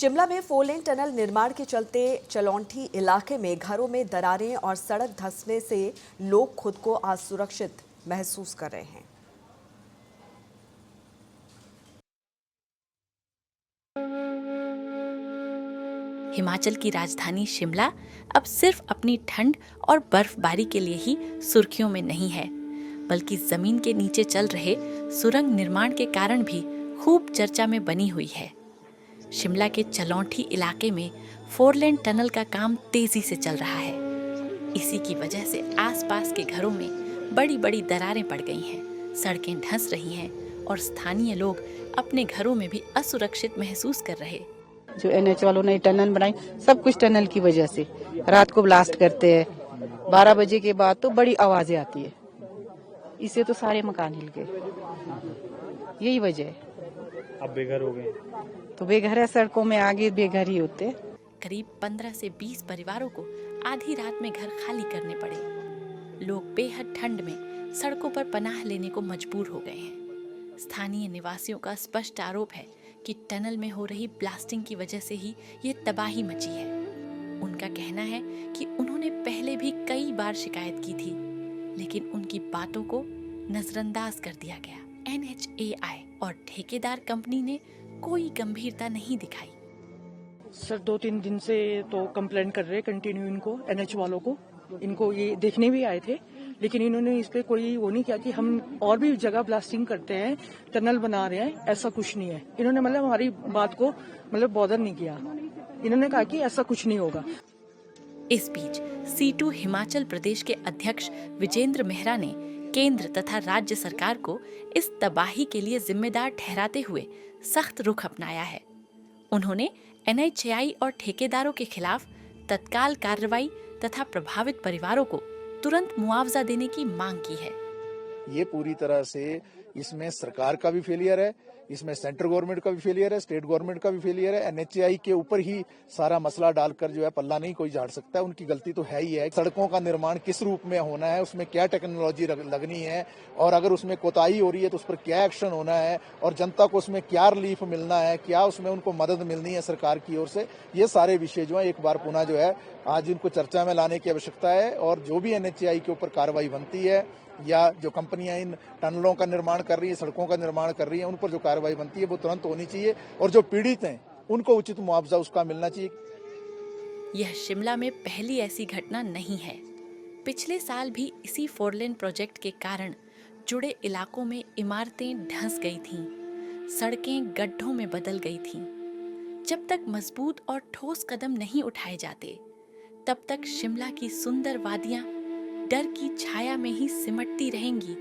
शिमला में 4 लेन टनल निर्माण के चलते चलौंठी इलाके में घरों में दरारें और सड़क धंसने से लोग खुद को असुरक्षित महसूस कर रहे हैं। हिमाचल की राजधानी शिमला अब सिर्फ अपनी ठंड और बर्फबारी के लिए ही सुर्खियों में नहीं है, बल्कि जमीन के नीचे चल रहे सुरंग निर्माण के कारण भी खूब चर्चा में बनी हुई है। शिमला के चलौंठी इलाके में 4 लेन टनल का काम तेजी से चल रहा है। इसी की वजह से आसपास के घरों में बड़ी बड़ी दरारें पड़ गई हैं, सड़कें धंस रही हैं और स्थानीय लोग अपने घरों में भी असुरक्षित महसूस कर रहे। जो एनएच वालों ने टनल बनाई, सब कुछ टनल की वजह से। रात को ब्लास्ट करते हैं, 12 बजे के बाद तो बड़ी आवाजें आती है, इससे तो सारे मकान हिल गए। यही वजह है। अब बेघर हो गए तो बेघर है, सड़कों में आगे बेघर ही होते। करीब 15 से 20 परिवारों को आधी रात में घर खाली करने पड़े। लोग बेहद ठंड में सड़कों पर पनाह लेने को मजबूर हो गए हैं। स्थानीय निवासियों का स्पष्ट आरोप है कि टनल में हो रही ब्लास्टिंग की वजह से ही ये तबाही मची है। उनका कहना है कि उन्होंने पहले भी कई बार शिकायत की थी, लेकिन उनकी बातों को नजरअंदाज कर दिया गया। NHAI और ठेकेदार कंपनी ने कोई गंभीरता नहीं दिखाई। सर 2-3 दिन से तो कंप्लेन कर रहे कंटिन्यू इनको, एनएच वालों को। इनको ये देखने भी आए थे, लेकिन इन्होंने इस पे कोई वो नहीं किया कि हम और भी जगह ब्लास्टिंग करते हैं, टनल बना रहे हैं, ऐसा कुछ नहीं है। इन्होंने मतलब हमारी बात को बॉदर नहीं किया। इन्होंने कहा कि ऐसा कुछ नहीं होगा। इस बीच C2 हिमाचल प्रदेश के अध्यक्ष विजेंद्र मेहरा ने केंद्र तथा राज्य सरकार को इस तबाही के लिए जिम्मेदार ठहराते हुए सख्त रुख अपनाया है। उन्होंने NHAI और ठेकेदारों के खिलाफ तत्काल कार्रवाई तथा प्रभावित परिवारों को तुरंत मुआवजा देने की मांग की है। ये पूरी तरह से इसमें सरकार का भी फेलियर है, इसमें सेंट्रल गवर्नमेंट का भी फेलियर है, स्टेट गवर्नमेंट का भी फेलियर है। NHAI के ऊपर ही सारा मसला डालकर जो है पल्ला नहीं कोई झाड़ सकता है। उनकी गलती तो है ही है। सड़कों का निर्माण किस रूप में होना है, उसमें क्या टेक्नोलॉजी लगनी है, और अगर उसमें कोताही हो रही है तो उस पर क्या एक्शन होना है, और जनता को उसमें क्या रिलीफ मिलना है, क्या उसमें उनको मदद मिलनी है सरकार की ओर से, ये सारे विषय जो है एक बार पुनः जो है आज इनको चर्चा में लाने की आवश्यकता है। और जो भी NHAI के ऊपर कार्रवाई बनती है, या जो कंपनियां इन टनलों का निर्माण कर रही है, सड़कों का निर्माण कर रही है, उन पर जो कार्रवाई बनती है वो तुरंत होनी चाहिए, और जो पीड़ित हैं उनको उचित मुआवजा उसका मिलना चाहिए। यह शिमला में पहली ऐसी घटना नहीं है। पिछले साल भी इसी 4 लेन प्रोजेक्ट के कारण जुड़े इलाकों में इमारतें धंस गई थीं, सड़कें गड्ढों में बदल गई थीं। जब तक मजबूत और ठोस कदम नहीं उठाए जाते, तब तक शिमला की सुंदर वादियां डर की छाया में ही सिमटती रहेंगी